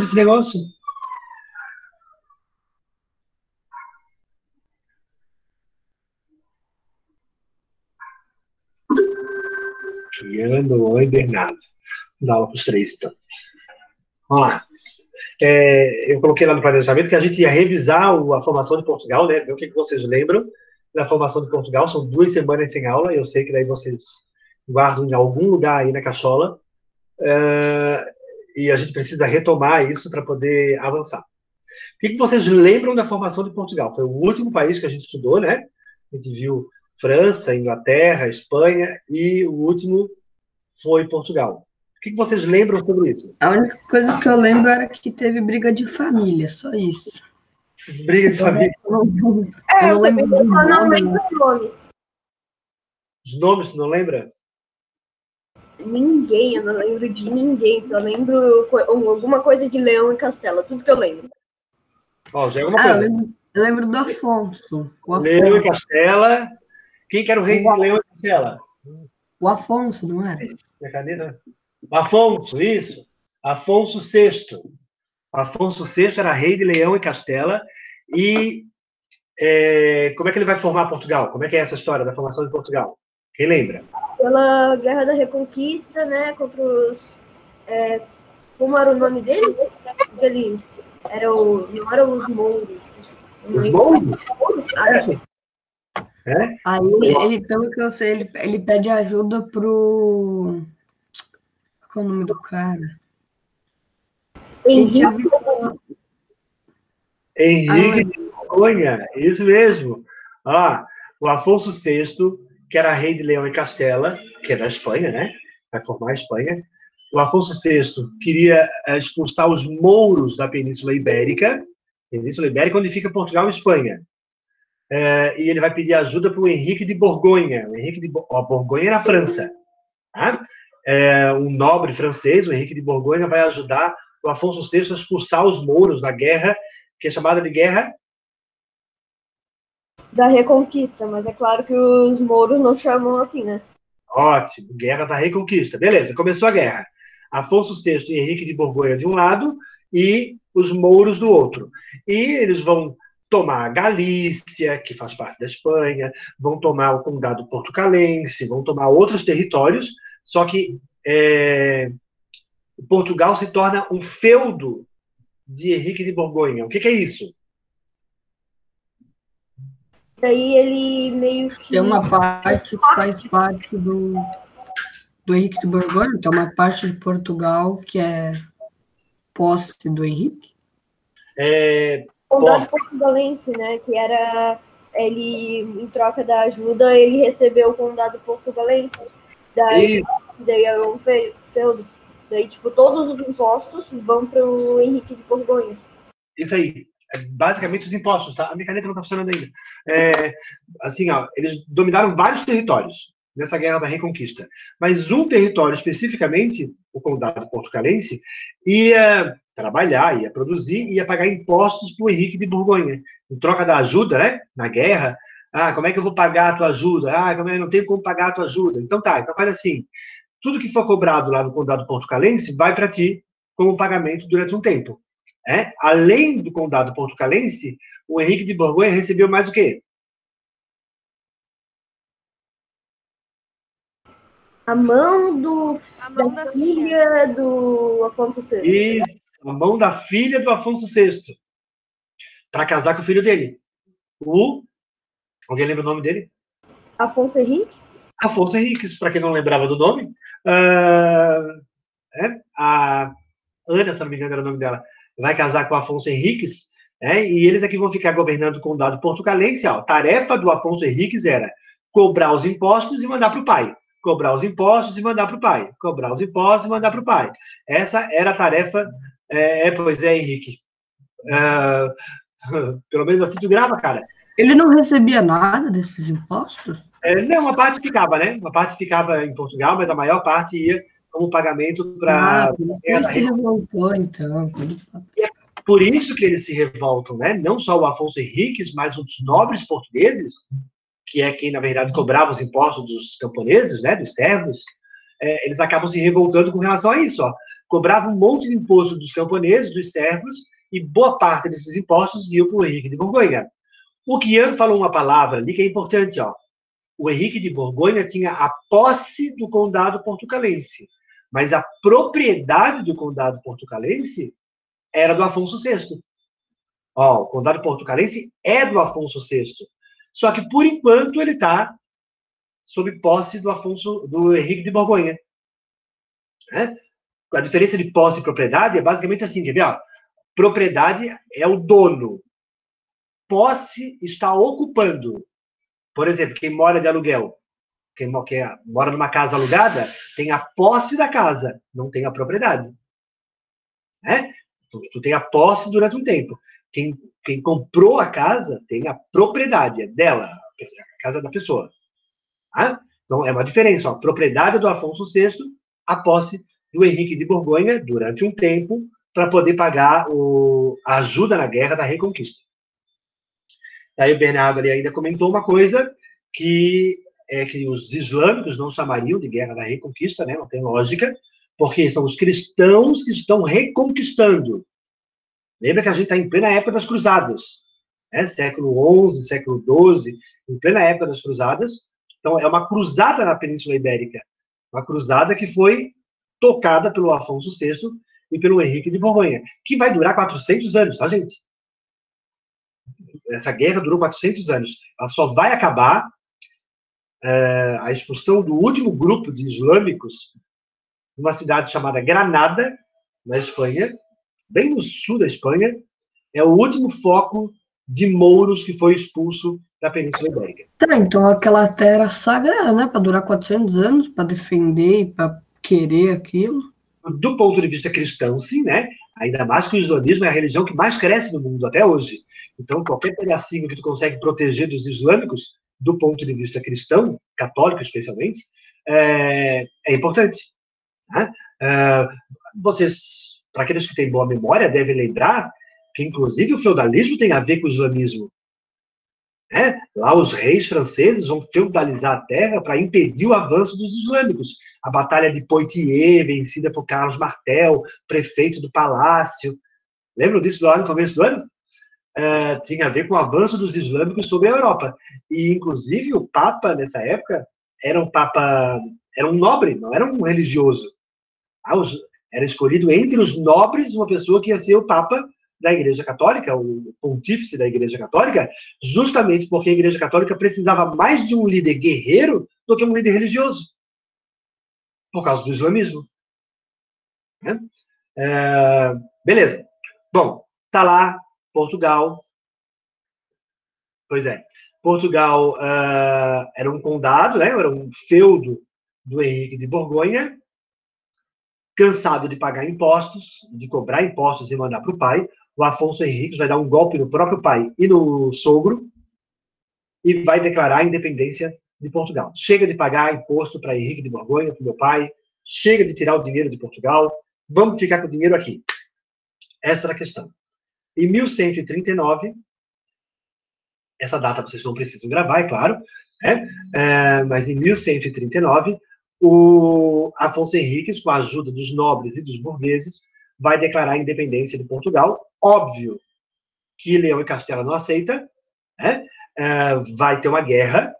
desse negócio? Criando, oi, Bernardo. Dá aula para os três, então. Vamos lá. Eu coloquei lá no planejamento que a gente ia revisar a formação de Portugal, né? Ver o que vocês lembram da formação de Portugal. São 2 semanas sem aula. Eu sei que daí vocês guardam em algum lugar aí na cachola. E a gente precisa retomar isso para poder avançar. O que vocês lembram da formação de Portugal? Foi o último país que a gente estudou, né? A gente viu França, Inglaterra, Espanha e o último foi Portugal. O que vocês lembram sobre isso? A única coisa que eu lembro era que teve briga de família, só isso. Briga de família? Eu não lembro do nome. Eu não lembro os nomes. Os nomes, tu não lembra? Ninguém, eu não lembro de ninguém. Só lembro alguma coisa de Leão e Castela, tudo que eu lembro. Ó, já é alguma coisa. Eu lembro do Afonso. Leão e Castela. Quem que era o rei de Leão e Castela? O Afonso, não era? Minha caneta? Afonso, isso. Afonso VI. Afonso VI era rei de Leão e Castela. E como é que ele vai formar Portugal? Como é que é essa história da formação de Portugal? Quem lembra? Pela Guerra da Reconquista, né? Contra os... como era o nome deles? Eles não eram os mouros. Os mouros? Aí ele, pelo que eu sei, ele pede ajuda pro... Qual é o nome do cara? Henrique de Borgonha, isso mesmo. O Afonso VI, que era rei de Leão e Castela, que é da Espanha, né? Vai formar a Espanha. O Afonso VI queria expulsar os mouros da Península Ibérica, onde fica Portugal e Espanha. E ele vai pedir ajuda para o Henrique de Borgonha. O Henrique de Borgonha era a França. Tá? Um nobre francês, o Henrique de Borgonha, vai ajudar o Afonso VI a expulsar os mouros na guerra, que é chamada de Guerra da Reconquista, mas é claro que os mouros não chamam assim, né? Ótimo, Guerra da Reconquista. Beleza, começou a guerra. Afonso VI e Henrique de Borgonha de um lado e os mouros do outro. E eles vão tomar a Galícia, que faz parte da Espanha, vão tomar o Condado Portucalense, vão tomar outros territórios, só que Portugal se torna um feudo de Henrique de Borgonha. O que é isso? Daí ele meio que... Tem uma parte que faz parte do Henrique de Borgonha, tem uma parte de Portugal que é posse do Henrique. Condado Portugalense, né? Que era... Ele, em troca da ajuda, ele recebeu o Condado Portugalense. Daí é um feudo. Daí, tipo, todos os impostos vão para o Henrique de Borgonha. Isso aí. Basicamente os impostos, tá? A minha caneta não está funcionando ainda. Eles dominaram vários territórios nessa Guerra da Reconquista. Mas um território especificamente, o Condado Portucalense, ia trabalhar, ia produzir, ia pagar impostos para o Henrique de Borgonha. Em troca da ajuda, né? Na guerra. Como é que eu vou pagar a tua ajuda? Como é que eu não tenho como pagar a tua ajuda? Então faz assim. Tudo que for cobrado lá no Condado Portucalense vai para ti como pagamento durante um tempo. Além do Condado Portucalense, o Henrique de Borgonha recebeu mais o quê? A mão da filha do Afonso VI. Isso, a mão da filha do Afonso VI. Para casar com o filho dele. Alguém lembra o nome dele? Afonso Henriques? Afonso Henriques, para quem não lembrava do nome. A Ana, se não me engano, era o nome dela. Vai casar com o Afonso Henriques, e eles aqui vão ficar governando o Condado Portucalense. A tarefa do Afonso Henriques era cobrar os impostos e mandar para o pai. Cobrar os impostos e mandar para o pai. Cobrar os impostos e mandar para o pai. Essa era a tarefa. Pois é, Henrique. Pelo menos assim tu grava, cara. Ele não recebia nada desses impostos? Não, uma parte ficava, né? Uma parte ficava em Portugal, mas a maior parte ia como pagamento para... Ele se revoltou, então. Por isso que eles se revoltam, né? Não só o Afonso Henriques, mas os nobres portugueses, que é quem, na verdade, cobrava os impostos dos camponeses, né? Dos servos, eles acabam se revoltando com relação a isso. cobrava um monte de imposto dos camponeses, dos servos, e boa parte desses impostos iam para o Henrique de Borgonha. O Guian falou uma palavra ali que é importante, ó. O Henrique de Borgonha tinha a posse do condado portucalense, mas a propriedade do condado portucalense era do Afonso VI. Ó, o condado portucalense é do Afonso VI. Só que, por enquanto, ele está sob posse do Henrique de Borgonha. Né? A diferença de posse e propriedade é basicamente assim, quer ver? Ó, propriedade é o dono. Posse está ocupando. Por exemplo, quem mora de aluguel, quem mora numa casa alugada, tem a posse da casa, não tem a propriedade. Né? Tu tem a posse durante um tempo. Quem comprou a casa tem a propriedade, é dela, a casa da pessoa. Tá? Então, é uma diferença. Ó, a propriedade do Afonso VI, a posse do Henrique de Borgonha, durante um tempo, para poder pagar a ajuda na guerra da Reconquista. Aí o Bernardo ali ainda comentou uma coisa que os islâmicos não chamariam de guerra da Reconquista, né? Não tem lógica, porque são os cristãos que estão reconquistando. Lembra que a gente está em plena época das cruzadas, né? Século XI, século XII, em plena época das cruzadas. Então, é uma cruzada na Península Ibérica. Uma cruzada que foi tocada pelo Afonso VI e pelo Henrique de Borgonha, que vai durar 400 anos, tá, gente? Essa guerra durou 400 anos. Ela só vai acabar a expulsão do último grupo de islâmicos numa cidade chamada Granada, na Espanha, bem no sul da Espanha. É o último foco de mouros que foi expulso da Península Ibérica. Então aquela terra era sagrada, né? Para durar 400 anos, para defender e para querer aquilo. Do ponto de vista cristão, sim, né? Ainda mais que o islamismo é a religião que mais cresce no mundo até hoje. Então, qualquer pedacinho que tu consegue proteger dos islâmicos, do ponto de vista cristão, católico especialmente, é importante. Né? Vocês, para aqueles que têm boa memória, devem lembrar que, inclusive, o feudalismo tem a ver com o islamismo. Né? Lá os reis franceses vão feudalizar a terra para impedir o avanço dos islâmicos. A Batalha de Poitiers, vencida por Carlos Martel, prefeito do palácio. Lembram disso lá no começo do ano? Tinha a ver com o avanço dos islâmicos sobre a Europa. E, inclusive, o Papa, nessa época, era um nobre, não era um religioso. Era escolhido entre os nobres uma pessoa que ia ser o Papa da Igreja Católica, o pontífice da Igreja Católica, justamente porque a Igreja Católica precisava mais de um líder guerreiro do que um líder religioso, por causa do islamismo. Né? Beleza. Bom, tá lá, Portugal. Pois é. Portugal era um condado, né? Era um feudo do Henrique de Borgonha, cansado de pagar impostos, de cobrar impostos e mandar para o pai. O Afonso Henriques vai dar um golpe no próprio pai e no sogro e vai declarar a independência de Portugal. Chega de pagar imposto para Henrique de Borgonha, para o meu pai, chega de tirar o dinheiro de Portugal, vamos ficar com o dinheiro aqui. Essa era a questão. Em 1139, essa data vocês não precisam gravar, é claro, né? Mas em 1139, o Afonso Henriques, com a ajuda dos nobres e dos burgueses, vai declarar a independência de Portugal. Óbvio que Leão e Castela não aceita, né? Vai ter uma guerra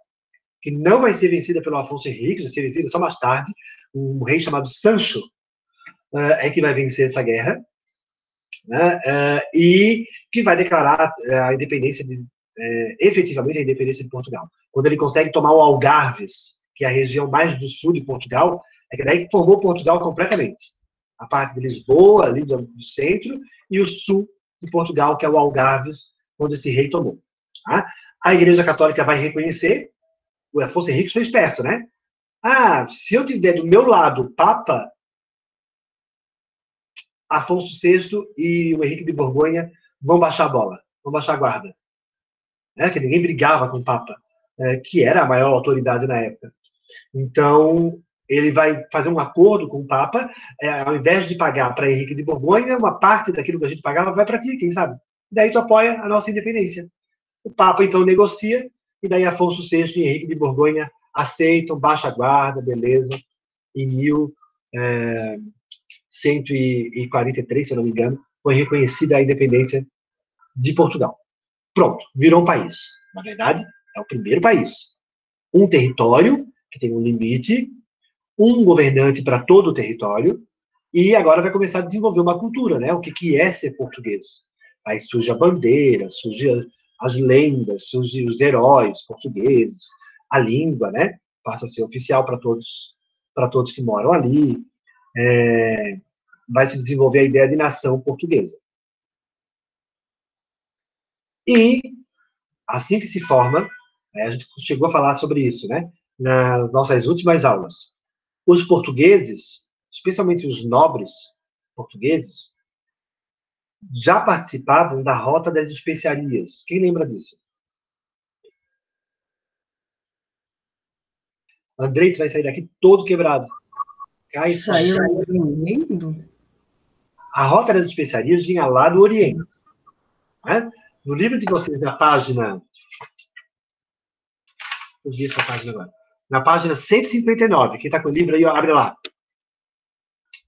que não vai ser vencida pelo Afonso Henriques, vai ser vencida só mais tarde. Um rei chamado Sancho é que vai vencer essa guerra, né? E que vai declarar a independência efetivamente a independência de Portugal. Quando ele consegue tomar o Algarves, que é a região mais do sul de Portugal, é que daí formou Portugal completamente. A parte de Lisboa, ali do centro, e o sul de Portugal, que é o Algarves, onde esse rei tomou. Tá? A Igreja Católica vai reconhecer, o Afonso Henriques foi esperto, né? Se eu tiver do meu lado o Papa, Afonso VI e o Henrique de Borgonha vão baixar a bola, vão baixar a guarda. Que ninguém brigava com o Papa, que era a maior autoridade na época. Então, ele vai fazer um acordo com o Papa, ao invés de pagar para Henrique de Borgonha, uma parte daquilo que a gente pagava vai para ti, quem sabe? Daí tu apoia a nossa independência. O Papa, então, negocia, e daí Afonso VI e Henrique de Borgonha aceitam, baixa a guarda, beleza. Em 1143, se eu não me engano, foi reconhecida a independência de Portugal. Pronto, virou um país. Na verdade, é o primeiro país. Um território, que tem um limite, um governante para todo o território, e agora vai começar a desenvolver uma cultura, né? O que é ser português? Aí surge a bandeira, surge as lendas, surgem os heróis portugueses, a língua, né? Passa a ser oficial para todos que moram ali. Vai se desenvolver a ideia de nação portuguesa. E, assim que se forma, a gente chegou a falar sobre isso, né? Nas nossas últimas aulas. Os portugueses, especialmente os nobres portugueses, já participavam da Rota das Especiarias. Quem lembra disso? Andrei, tu vai sair daqui todo quebrado. Saiu vendendo? A Rota das Especiarias vinha lá do Oriente. Né? No livro de vocês, na página... Eu vi essa página agora. Na página 159. Quem está com o livro aí, abre lá.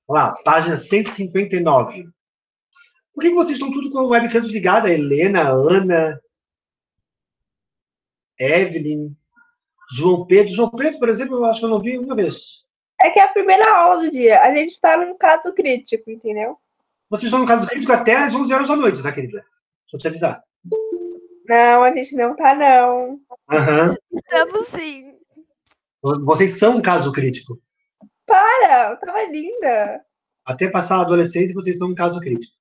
Olha lá, página 159. Por que vocês estão tudo com o webcam desligado? A Helena, a Ana, Evelyn, João Pedro. João Pedro, por exemplo, eu acho que eu não vi uma vez. É que é a primeira aula do dia. A gente está num caso crítico, entendeu? Vocês estão no caso crítico até às 11 horas da noite, tá, querida? Deixa eu te avisar. Não, a gente não tá, não. Uhum. Estamos sim. Vocês são um caso crítico. Para, eu tava linda. Até passar a adolescência, vocês são um caso crítico.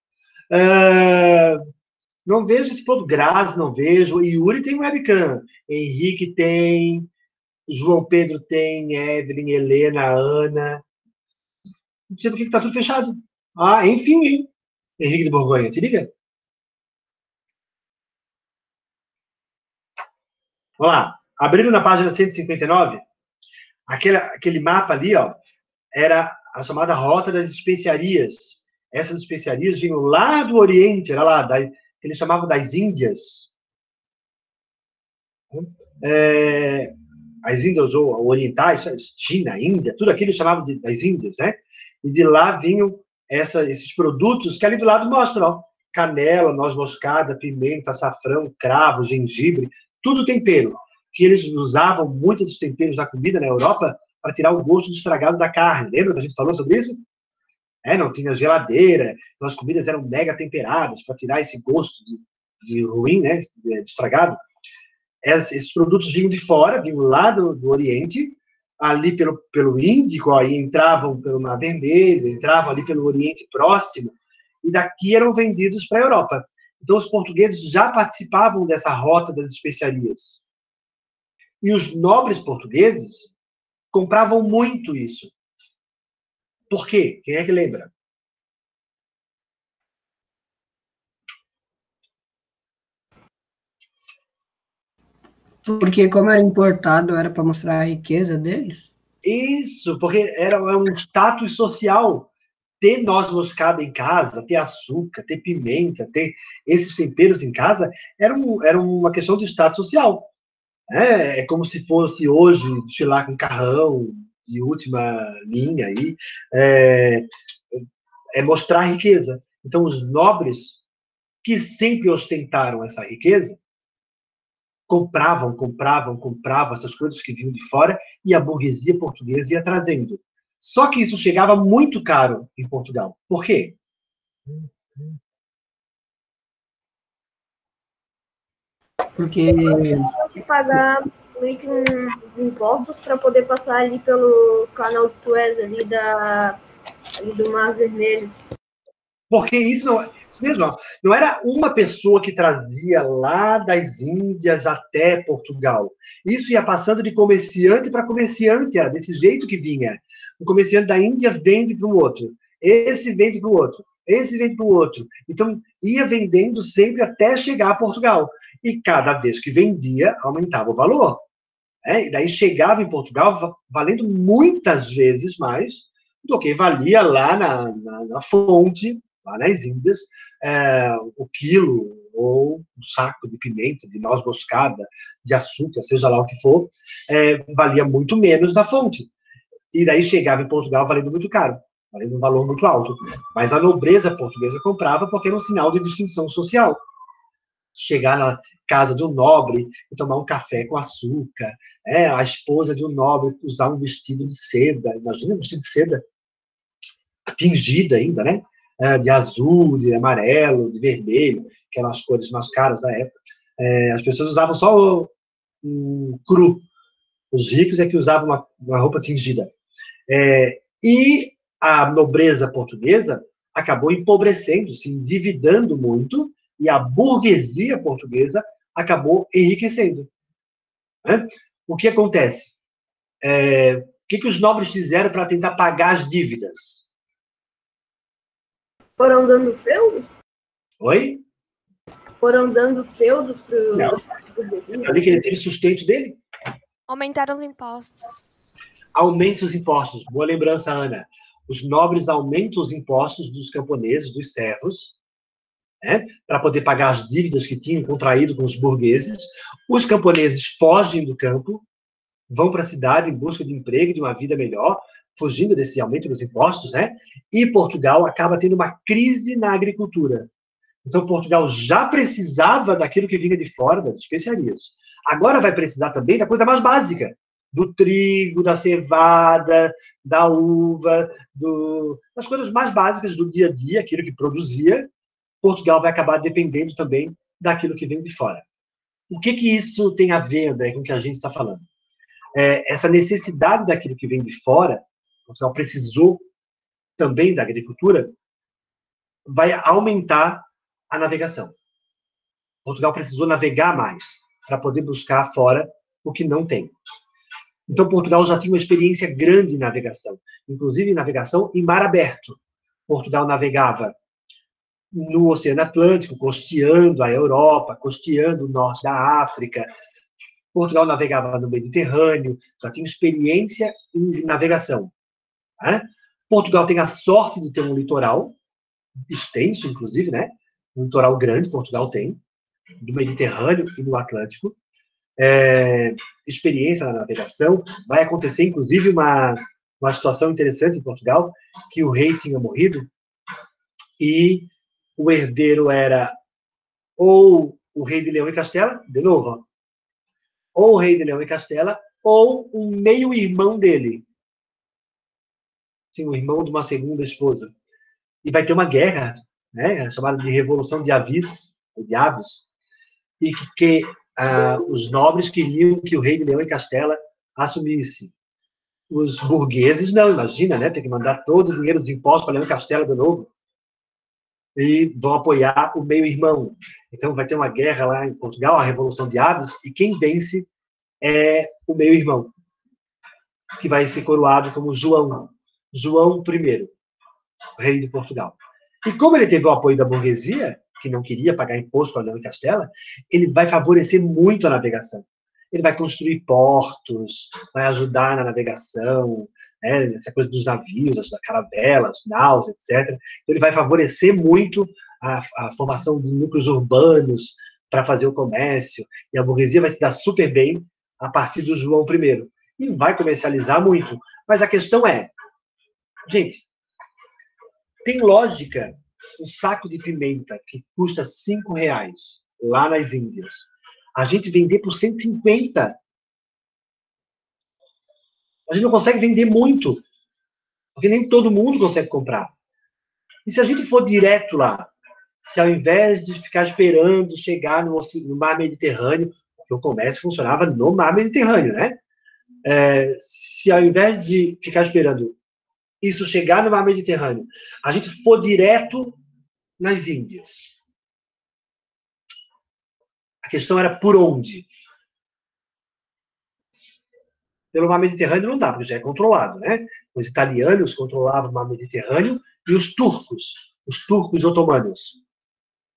Não vejo esse povo. Grazi, não vejo. Yuri tem webcam. Henrique tem. João Pedro tem. Evelyn, Helena, Ana. Não sei por que tá tudo fechado. Ah, enfim, hein? Henrique de Borgonha, te liga? Vamos lá. Abrindo na página 159, aquele mapa ali, ó, era a chamada Rota das Especiarias. Essas especiarias vinham lá do Oriente, era lá, eles chamavam das Índias. As Índias ou orientais, China, Índia, tudo aquilo eles chamavam das Índias, né? E de lá vinham esses produtos que ali do lado mostram, ó, canela, noz moscada, pimenta, açafrão, cravo, gengibre, tudo tempero, que eles usavam muito esses temperos na comida na Europa para tirar o gosto do estragado da carne. Lembra que a gente falou sobre isso? Não tinha geladeira, então as comidas eram mega temperadas para tirar esse gosto de ruim, né, de estragado. Esses produtos vinham de fora, vinham lá do Oriente, ali pelo Índico, aí entravam pelo Mar Vermelho, entravam ali pelo Oriente Próximo, e daqui eram vendidos para a Europa. Então, os portugueses já participavam dessa rota das especiarias. E os nobres portugueses compravam muito isso. Por quê? Quem é que lembra? Porque como era importado, era para mostrar a riqueza deles? Isso, porque era um status social. Ter noz moscada em casa, ter açúcar, ter pimenta, ter esses temperos em casa, era uma questão de status social. É como se fosse hoje desfilar com carrão de última linha aí, mostrar a riqueza. Então, os nobres que sempre ostentaram essa riqueza compravam essas coisas que vinham de fora e a burguesia portuguesa ia trazendo. Só que isso chegava muito caro em Portugal. Por quê? Porque Pagar meio que uns impostos para poder passar ali pelo canal de Suez ali do Mar Vermelho. Porque isso mesmo, não era uma pessoa que trazia lá das Índias até Portugal. Isso ia passando de comerciante para comerciante, era desse jeito que vinha. O comerciante da Índia vende para o outro, esse vende para o outro, esse vende para o outro. Então, ia vendendo sempre até chegar a Portugal. E cada vez que vendia, aumentava o valor. E daí chegava em Portugal valendo muitas vezes mais do que valia lá na fonte, lá nas Índias, o quilo ou um saco de pimenta, de noz moscada, de açúcar, seja lá o que for, valia muito menos da fonte. E daí chegava em Portugal valendo muito caro. valendo um valor muito alto. Mas a nobreza portuguesa comprava porque era um sinal de distinção social. Chegar na casa de um nobre e tomar um café com açúcar, a esposa de um nobre usar um vestido de seda, imagina um vestido de seda tingida ainda, né? De azul, de amarelo, de vermelho, que eram as cores mais caras da época. As pessoas usavam só o cru. Os ricos é que usavam uma roupa tingida. E a nobreza portuguesa acabou empobrecendo, se endividando muito, e a burguesia portuguesa acabou enriquecendo. Né? O que acontece? O que os nobres fizeram para tentar pagar as dívidas? Foram dando feudos? Oi? Foram dando feudos para Não. Ali que ele teve sustento dele? Aumentaram os impostos. Aumenta os impostos. Boa lembrança, Ana. Os nobres aumentam os impostos dos camponeses, dos servos, para poder pagar as dívidas que tinham contraído com os burgueses. Os camponeses fogem do campo, vão para a cidade em busca de emprego e de uma vida melhor, fugindo desse aumento dos impostos, e Portugal acaba tendo uma crise na agricultura. Então, Portugal já precisava daquilo que vinha de fora, das especiarias. Agora vai precisar também da coisa mais básica, do trigo, da cevada, da uva, das coisas mais básicas do dia a dia, aquilo que produzia. Portugal vai acabar dependendo também daquilo que vem de fora. O que isso tem a ver, André, com o que a gente está falando? Essa necessidade daquilo que vem de fora, Portugal precisou também da agricultura, vai aumentar a navegação. Portugal precisou navegar mais para poder buscar fora o que não tem. Então, Portugal já tinha uma experiência grande em navegação, inclusive em navegação em mar aberto. Portugal navegava no Oceano Atlântico, costeando a Europa, costeando o norte da África. Portugal navegava no Mediterrâneo, já tinha experiência em navegação. Portugal tem a sorte de ter um litoral extenso, inclusive, um litoral grande, Portugal tem, do Mediterrâneo e do Atlântico. Experiência na navegação. Vai acontecer, inclusive, uma situação interessante em Portugal, que o rei tinha morrido e o herdeiro era ou o rei de Leão e Castela, de novo, ou o rei de Leão e Castela, ou um meio-irmão dele. Sim, o irmão de uma segunda esposa. E vai ter uma guerra, chamada de Revolução de Avis, ou de Aves, e que os nobres queriam que o rei de Leão e Castela assumisse. Os burgueses não, imagina, ter que mandar todo o dinheiro dos impostos para Leão e Castela de novo. E vão apoiar o meio-irmão. Então vai ter uma guerra lá em Portugal, a Revolução de Aves, e quem vence é o meio-irmão, que vai ser coroado como João I, rei de Portugal. E como ele teve o apoio da burguesia, que não queria pagar imposto para Leão e Castela, ele vai favorecer muito a navegação. Ele vai construir portos, vai ajudar na navegação, essa coisa dos navios, das caravelas, naus, etc. Então, ele vai favorecer muito a formação de núcleos urbanos para fazer o comércio, e a burguesia vai se dar super bem a partir do João I. E vai comercializar muito. Mas a questão é, gente, tem lógica um saco de pimenta que custa R$5 lá nas Índias, a gente vender por 150. A gente não consegue vender muito, porque nem todo mundo consegue comprar. E se a gente for direto lá, se ao invés de ficar esperando chegar no mar Mediterrâneo, porque o comércio funcionava no mar Mediterrâneo, se ao invés de ficar esperando isso chegar no mar Mediterrâneo, a gente for direto nas Índias. A questão era por onde? Pelo mar Mediterrâneo não dá, porque já é controlado, Os italianos controlavam o mar Mediterrâneo e os turcos otomanos,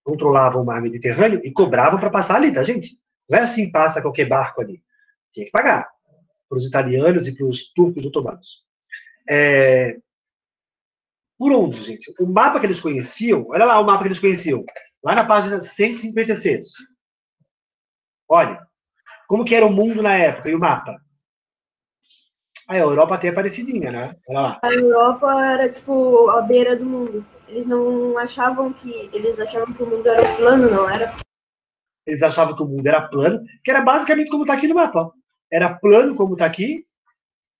controlavam o mar Mediterrâneo e cobravam para passar ali, tá, gente? Não é assim, passa qualquer barco ali. Tinha que pagar para os italianos e para os turcos otomanos. Por onde, gente? O mapa que eles conheciam, olha lá o mapa que eles conheciam, lá na página 156. Olha, como que era o mundo na época e o mapa. A Europa até é parecidinha, né? Olha lá. A Europa era, tipo, a beira do mundo. Eles não achavam que... Eles achavam que o mundo era plano, não era? Eles achavam que o mundo era plano, que era basicamente como está aqui no mapa. Ó. Era plano como está aqui.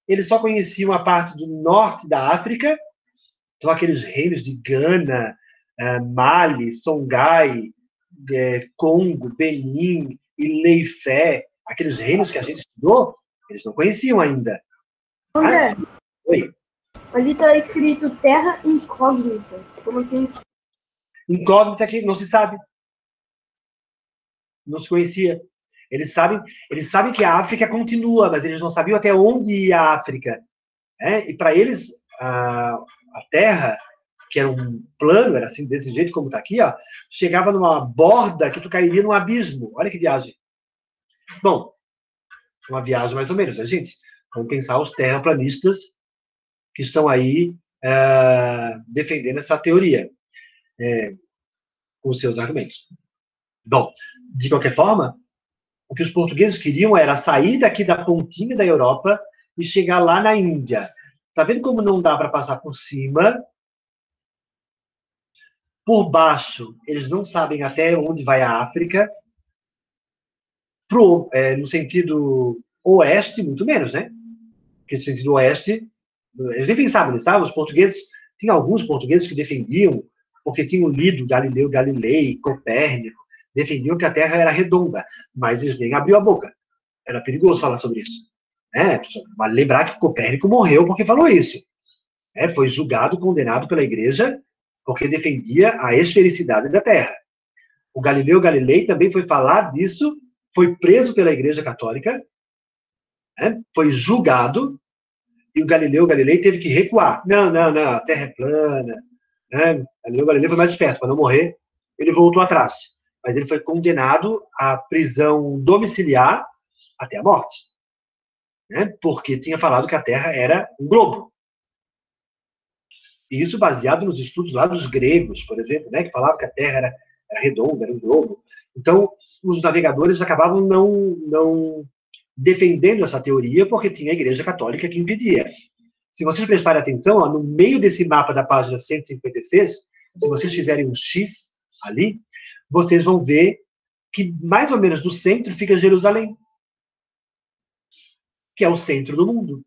Eles só conheciam a parte do norte da África. Então, aqueles reinos de Gana, Mali, Songhai, Congo, Benin, Ilê-Ifé, aqueles reinos que a gente estudou, eles não conheciam ainda. André, Oi. ali está escrito terra incógnita. Como assim? Incógnita que não se sabe. Não se conhecia. Eles sabem que a África continua, mas eles não sabiam até onde ia a África. E para eles, a Terra, que era um plano, era assim, desse jeito como está aqui, ó, chegava numa borda que tu cairia num abismo. Olha que viagem. Bom, uma viagem mais ou menos, né, gente? Vamos pensar os terraplanistas que estão aí defendendo essa teoria com os seus argumentos. Bom, de qualquer forma, o que os portugueses queriam era sair daqui da pontinha da Europa e chegar lá na Índia. Tá vendo como não dá para passar por cima? Por baixo, eles não sabem até onde vai a África. No sentido oeste, muito menos, né? Porque no sentido oeste, eles nem pensavam nisso, tá? Os portugueses, tinha alguns portugueses que defendiam, porque tinham lido Galileu Galilei, Copérnico, defendiam que a Terra era redonda, mas eles nem abriam a boca. Era perigoso falar sobre isso. Vale lembrar que Copérnico morreu porque falou isso. Foi julgado, condenado pela Igreja, porque defendia a esfericidade da Terra. O Galileu Galilei também foi falar disso, foi preso pela Igreja Católica, foi julgado, e o Galileu Galilei teve que recuar. Não, a Terra é plana. Galileu Galilei foi mais esperto, para não morrer, ele voltou atrás. Mas ele foi condenado à prisão domiciliar até a morte. Porque tinha falado que a Terra era um globo. E isso baseado nos estudos lá dos gregos, por exemplo, que falavam que a Terra era redonda, era um globo. Então, os navegadores acabavam não defendendo essa teoria, porque tinha a Igreja Católica que impedia. Se vocês prestarem atenção, no meio desse mapa da página 156, se vocês fizerem um X ali, vocês vão ver que mais ou menos no centro fica Jerusalém, que é o centro do mundo.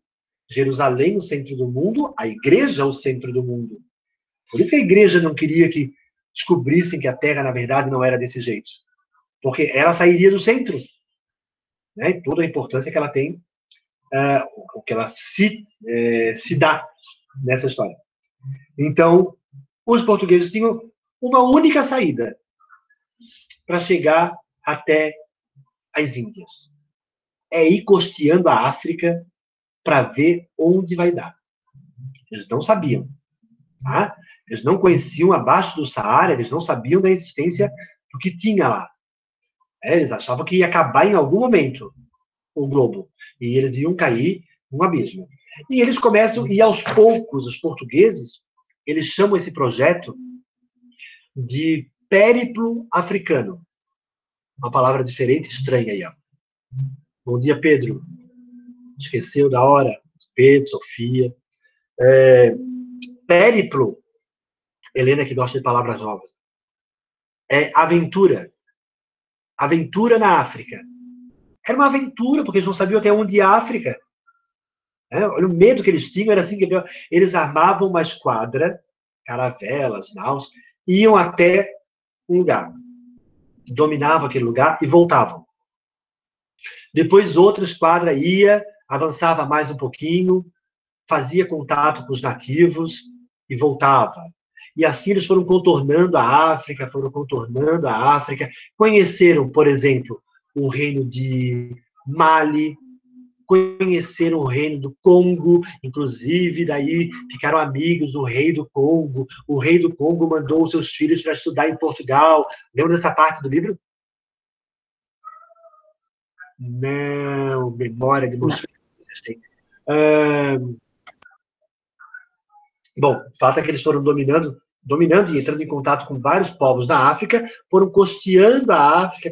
Jerusalém, o centro do mundo, a igreja, o centro do mundo. Por isso que a igreja não queria que descobrissem que a Terra, na verdade, não era desse jeito. Porque ela sairia do centro. E toda a importância que ela tem, o que ela se dá nessa história. Então, os portugueses tinham uma única saída para chegar até as Índias. Ir costeando a África para ver onde vai dar. Eles não sabiam. Tá? Eles não conheciam abaixo do Saara, eles não sabiam da existência do que tinha lá. Eles achavam que ia acabar em algum momento o globo. E eles iam cair num abismo. E eles começam, e aos poucos, os portugueses, eles chamam esse projeto de périplo africano. Uma palavra diferente, estranha aí, ó. Bom dia, Pedro. Esqueceu da hora? Pedro, Sofia. Périplo, Helena que gosta de palavras novas, é aventura. Aventura na África. Era uma aventura, porque eles não sabiam até onde ia a África. Olha o medo que eles tinham, era assim que eles armavam uma esquadra, caravelas, naus, iam até um lugar, dominavam aquele lugar e voltavam. Depois outra esquadra ia, avançava mais um pouquinho, fazia contato com os nativos e voltava. E assim eles foram contornando a África, conheceram, por exemplo, o reino de Mali, conheceram o reino do Congo, inclusive, daí ficaram amigos do rei do Congo. O rei do Congo mandou os seus filhos para estudar em Portugal. Lembra dessa parte do livro? Não, memória de Moscou. Bom, o fato é que eles foram dominando e entrando em contato com vários povos da África, foram costeando a África,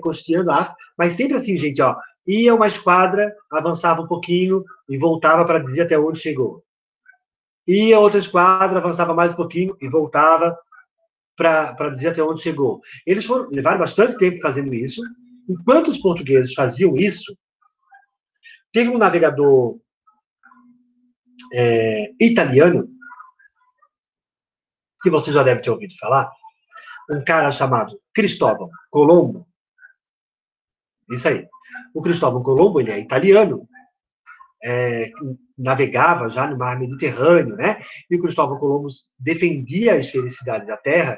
mas sempre assim, gente, ó, Ia uma esquadra, avançava um pouquinho e voltava para dizer até onde chegou. Ia outra esquadra, avançava mais um pouquinho e voltava para dizer até onde chegou. Eles levaram bastante tempo fazendo isso. Enquanto os portugueses faziam isso, teve um navegador italiano, que você já deve ter ouvido falar, um cara chamado Cristóvão Colombo. Isso aí. O Cristóvão Colombo, ele é italiano, navegava já no mar Mediterrâneo, né? E o Cristóvão Colombo defendia a esfericidade da Terra,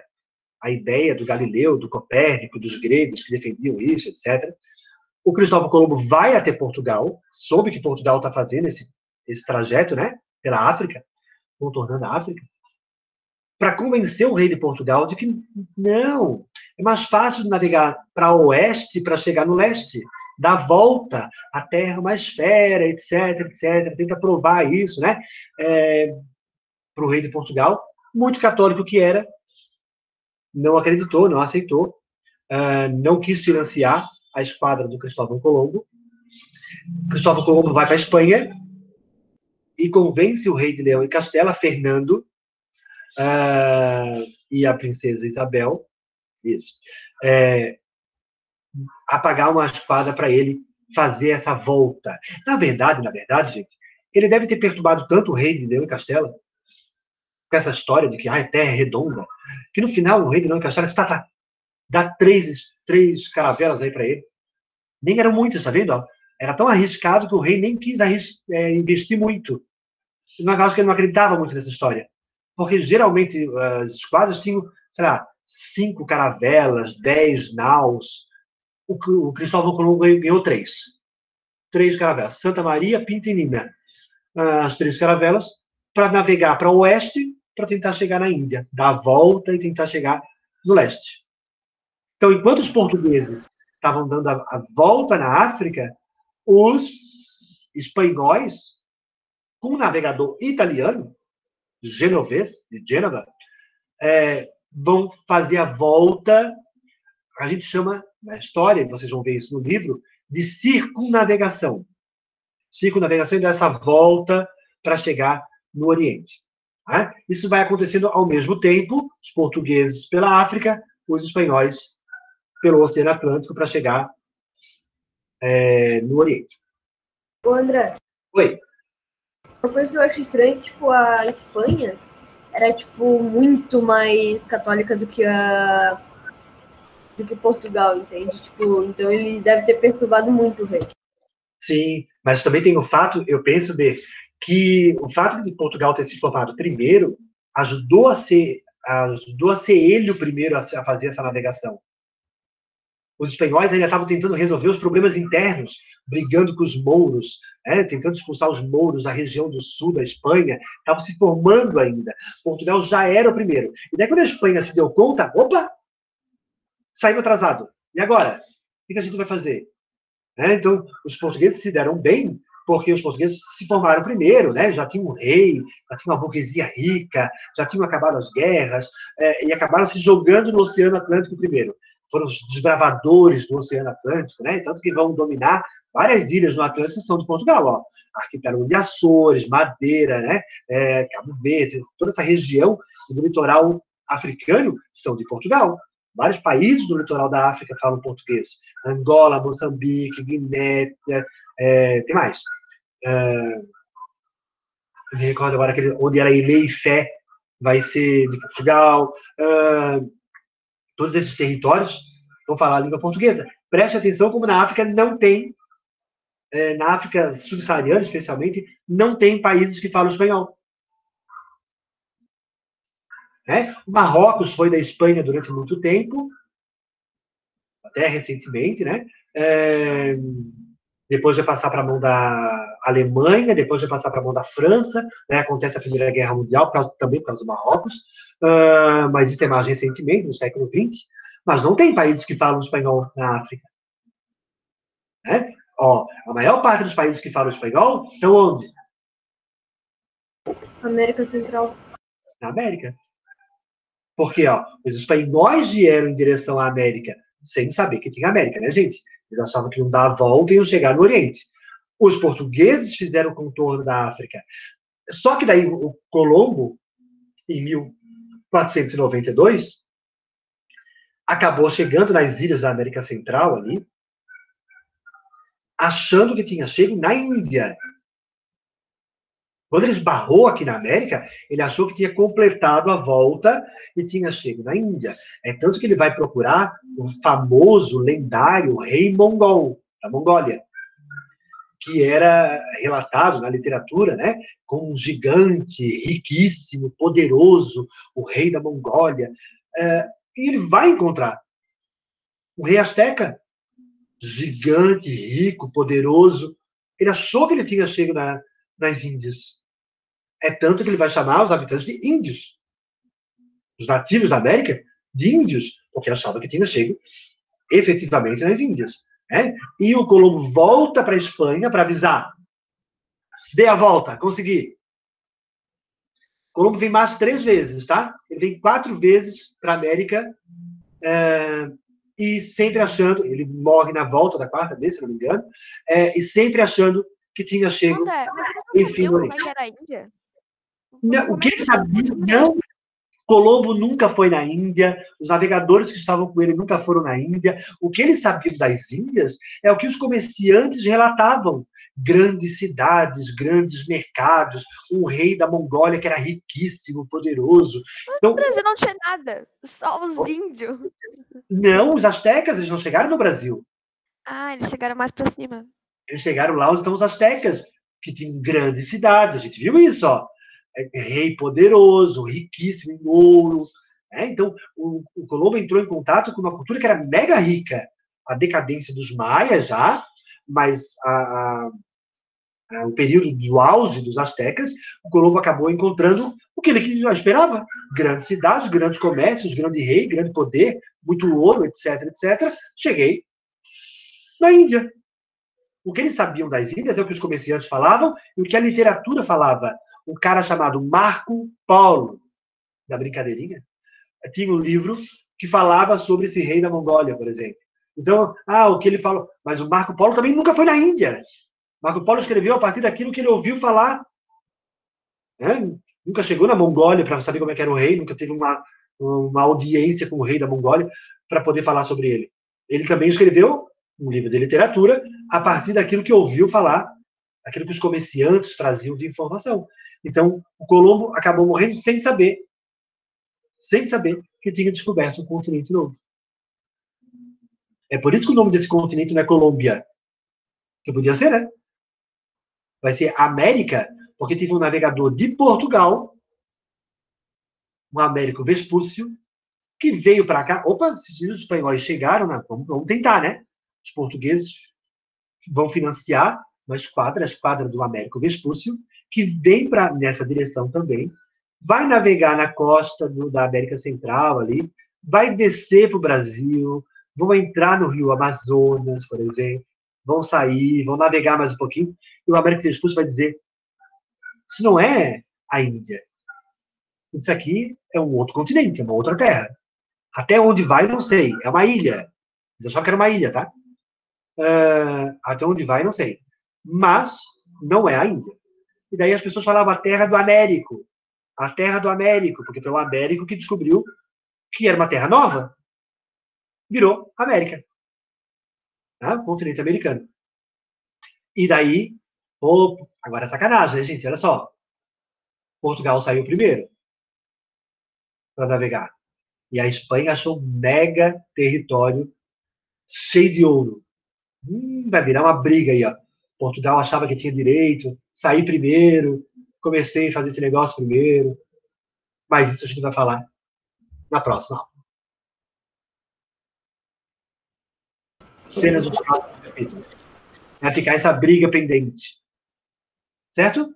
a ideia do Galileu, do Copérnico, dos gregos que defendiam isso, etc. O Cristóvão Colombo vai até Portugal, soube que Portugal está fazendo esse trajeto, né? Pela África, contornando a África, para convencer o rei de Portugal de que não, é mais fácil navegar para o oeste para chegar no leste, dar volta à Terra, uma esfera, etc, etc. Tenta provar isso, né? Para o rei de Portugal, muito católico que era, não acreditou, não aceitou, não quis financiar a esquadra do Cristóvão Colombo. Cristóvão Colombo vai para a Espanha e convence o rei de Leão e Castela, Fernando, e a princesa Isabel, isso, a pagar uma espada para ele fazer essa volta. Na verdade, gente, ele deve ter perturbado tanto o rei de Leão e Castela com essa história de que a Terra é redonda, que no final o rei de Leão e Castela dá três caravelas aí para ele. Nem eram muitas, tá vendo? Era tão arriscado que o rei nem quis investir muito. Não acho que ele não acreditava muito nessa história. Porque geralmente as esquadras tinham, sei lá, 5 caravelas, 10 naus. O Cristóvão Colombo ganhou 3. 3 caravelas. Santa Maria, Pinta e Nina. As 3 caravelas para navegar para o oeste, para tentar chegar na Índia. Dar a volta e tentar chegar no leste. Então, enquanto os portugueses estavam dando a volta na África, os espanhóis, com um navegador italiano, genovês, de Gênova, vão fazer a volta, a gente chama, na história, vocês vão ver isso no livro, de circunnavegação. Circunnavegação é dessa volta para chegar no Oriente. Tá? Isso vai acontecendo ao mesmo tempo, os portugueses pela África, os espanhóis pelo Oceano Atlântico para chegar no Oriente. Ô, André. Oi. Uma coisa que eu acho estranha, tipo, a Espanha era, tipo, muito mais católica do que Portugal, entende? Tipo, então ele deve ter perturbado muito o rei. Sim, mas também tem o fato, eu penso, que o fato de Portugal ter se formado primeiro ajudou a ser ele o primeiro a fazer essa navegação. Os espanhóis ainda estavam tentando resolver os problemas internos, brigando com os mouros, tentando expulsar os mouros da região do sul da Espanha, estavam se formando ainda. Portugal já era o primeiro. E daí, quando a Espanha se deu conta, opa, saiu atrasado. E agora? O que a gente vai fazer? Então, os portugueses se deram bem, porque os portugueses se formaram primeiro, já tinham um rei, já tinham uma burguesia rica, já tinham acabado as guerras, e acabaram se jogando no Oceano Atlântico primeiro. Foram os desbravadores do Oceano Atlântico, tanto que vão dominar várias ilhas no Atlântico que são de Portugal, ó. Arquipélago de Açores, Madeira, Cabo Verde, toda essa região do litoral africano são de Portugal. Vários países do litoral da África falam português. Angola, Moçambique, Guiné, tem mais. Eu me recordo agora onde era Ilê e Fé, vai ser de Portugal. Todos esses territórios vão falar a língua portuguesa. Preste atenção como na África não tem, na África subsaariana especialmente, não tem países que falam espanhol. O Marrocos foi da Espanha durante muito tempo, até recentemente, depois vai passar para a mão da Alemanha, depois vai passar para a mão da França, acontece a Primeira Guerra Mundial, também por causa do Marrocos, mas isso é mais recentemente, no século XX, mas não tem países que falam espanhol na África. A maior parte dos países que falam espanhol estão onde? América Central. Na América. Porque os espanhóis vieram em direção à América, sem saber que tinha América, gente? Eles achavam que iam dar a volta e iam chegar no Oriente. Os portugueses fizeram o contorno da África. Só que daí o Colombo, em 1492, acabou chegando nas ilhas da América Central ali, achando que tinha chego na Índia. Quando ele esbarrou aqui na América, ele achou que tinha completado a volta e tinha chego na Índia. É tanto que ele vai procurar o famoso, lendário rei mongol, da Mongólia, que era relatado na literatura, né, como um gigante, riquíssimo, poderoso, o rei da Mongólia. E ele vai encontrar o rei asteca, gigante, rico, poderoso. Ele achou que ele tinha chego nas Índias. É tanto que ele vai chamar os habitantes de índios. Os nativos da América, de índios, porque achava que tinha chego efetivamente nas Índias. Né? E o Colombo volta para a Espanha para avisar. Dê a volta, consegui. Colombo vem mais 3 vezes, tá? Ele vem 4 vezes para a América e sempre achando, ele morre na volta da 4ª vez, se não me engano, e sempre achando que tinha chego, André, mas ele não enfim, sabia no como é Oriente. que era a Índia? Não, o que ele sabia, não. Colombo nunca foi na Índia, os navegadores que estavam com ele nunca foram na Índia. O que ele sabia das Índias é o que os comerciantes relatavam. Grandes cidades, grandes mercados, um rei da Mongólia que era riquíssimo, poderoso. Então, O Brasil não tinha nada, só os índios. não, os astecas, eles não chegaram no Brasil. Ah, eles chegaram mais pra cima. Eles chegaram lá onde estão os astecas, que tinham grandes cidades. A gente viu isso, ó. Rei poderoso, riquíssimo em ouro. Então, o Colombo entrou em contato com uma cultura que era mega rica. A decadência dos maias já, mas o período do auge dos astecas, o Colombo acabou encontrando o que ele já esperava. Grandes cidades, grandes comércios, grande rei, grande poder, muito ouro, etc, etc. Cheguei na Índia. O que eles sabiam das Índias é o que os comerciantes falavam e o que a literatura falava. Um cara chamado Marco Polo, da brincadeirinha, tinha um livro que falava sobre esse rei da Mongólia, por exemplo. Então, o que ele falou. Mas o Marco Polo também nunca foi na Índia. Marco Polo escreveu a partir daquilo que ele ouviu falar. Nunca chegou na Mongólia para saber como é que era o rei, nunca teve uma audiência com o rei da Mongólia para poder falar sobre ele. Ele também escreveu um livro de literatura a partir daquilo que ouviu falar, daquilo que os comerciantes traziam de informação. Então, o Colombo acabou morrendo sem saber que tinha descoberto um continente novo. É por isso que o nome desse continente não é Colômbia. Que podia ser, né? Vai ser América, porque teve um navegador de Portugal, um Américo Vespúcio, que veio para cá. Opa, se os espanhóis chegaram, né? Vamos tentar, né? Os portugueses vão financiar uma esquadra, a esquadra do Américo Vespúcio, que vem nessa direção também, vai navegar na costa da América Central ali, vai descer para o Brasil, vão entrar no Rio Amazonas, por exemplo, vão sair, vão navegar mais um pouquinho, e o Américo Vespúcio vai dizer, isso não é a Índia. Isso aqui é um outro continente, é uma outra terra. Até onde vai, não sei. É uma ilha. Eles achavam que era uma ilha, tá? Até onde vai, não sei. Mas não é a Índia. E daí as pessoas falavam a terra do Américo. A terra do Américo, porque foi o Américo que descobriu que era uma terra nova. Virou América. Continente americano. E daí, agora é sacanagem, né, gente? Olha só. Portugal saiu primeiro para navegar. E a Espanha achou um mega território cheio de ouro. Vai virar uma briga aí, ó. Portugal achava que tinha direito, saí primeiro, comecei a fazer esse negócio primeiro. Mas isso a gente vai falar na próxima aula. Cenas dos próximos capítulos. Vai ficar essa briga pendente. Certo?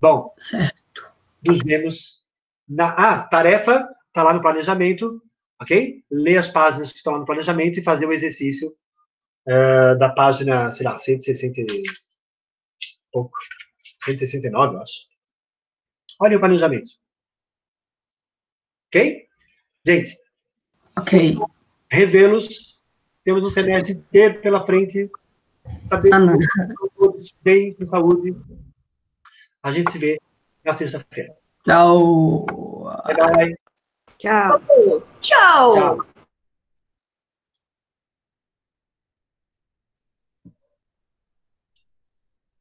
Bom, Certo. nos vemos na... tarefa está lá no planejamento, ok? Ler as páginas que estão lá no planejamento e fazer o exercício da página, sei lá, 160 e pouco, 169, eu acho. Olha o planejamento. Ok? Gente. Ok. Revê-los Temos um semestre inteiro pela frente. Saber não. todos bem, com saúde. A gente se vê na sexta-feira. Tchau. Bye, bye. Tchau. Tchau! Tchau.